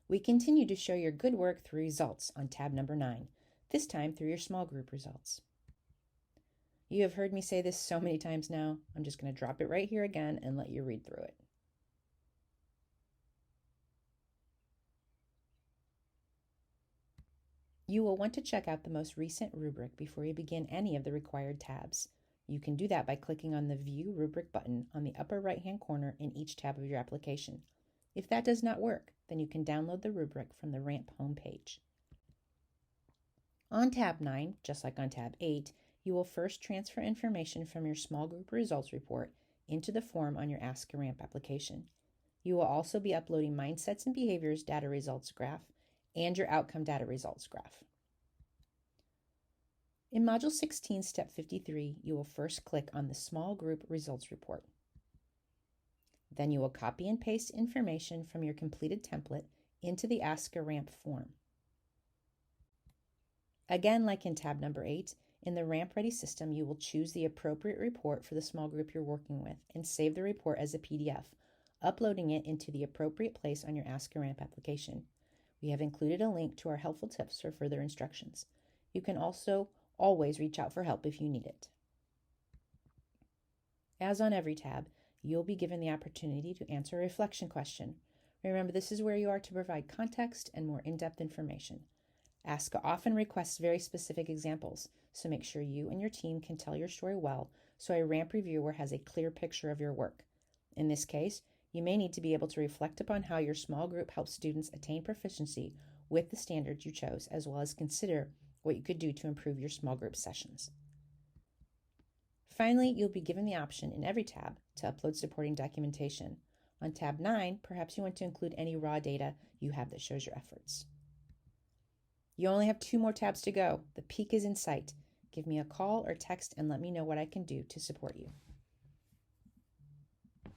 We continue to show your good work through results on tab number 9, this time through your small group results. You have heard me say this so many times now, I'm just going to drop it right here again and let you read through it. You will want to check out the most recent rubric before you begin any of the required tabs. You can do that by clicking on the View Rubric button on the upper right-hand corner in each tab of your application. If that does not work, then you can download the rubric from the RAMP homepage. On tab 9, just like on tab 8, you will first transfer information from your small group results report into the form on your Ask a RAMP application. You will also be uploading Mindsets and Behaviors data results graph and your outcome data results graph. In Module 16, Step 53, you will first click on the Small Group Results Report. Then you will copy and paste information from your completed template into the Ask a RAMP form. Again, like in tab number 8, in the RAMP Ready system, you will choose the appropriate report for the small group you're working with and save the report as a PDF, uploading it into the appropriate place on your Ask a RAMP application. We have included a link to our helpful tips for further instructions. You can also always reach out for help if you need it. As on every tab, you'll be given the opportunity to answer a reflection question. Remember, this is where you are to provide context and more in-depth information. Ask often requests very specific examples, so make sure you and your team can tell your story well so a RAMP reviewer has a clear picture of your work. In this case, you may need to be able to reflect upon how your small group helps students attain proficiency with the standards you chose, as well as consider what you could do to improve your small group sessions. Finally, you'll be given the option in every tab to upload supporting documentation. On tab 9, perhaps you want to include any raw data you have that shows your efforts. You only have 2 more tabs to go. The peak is in sight. Give me a call or text and let me know what I can do to support you.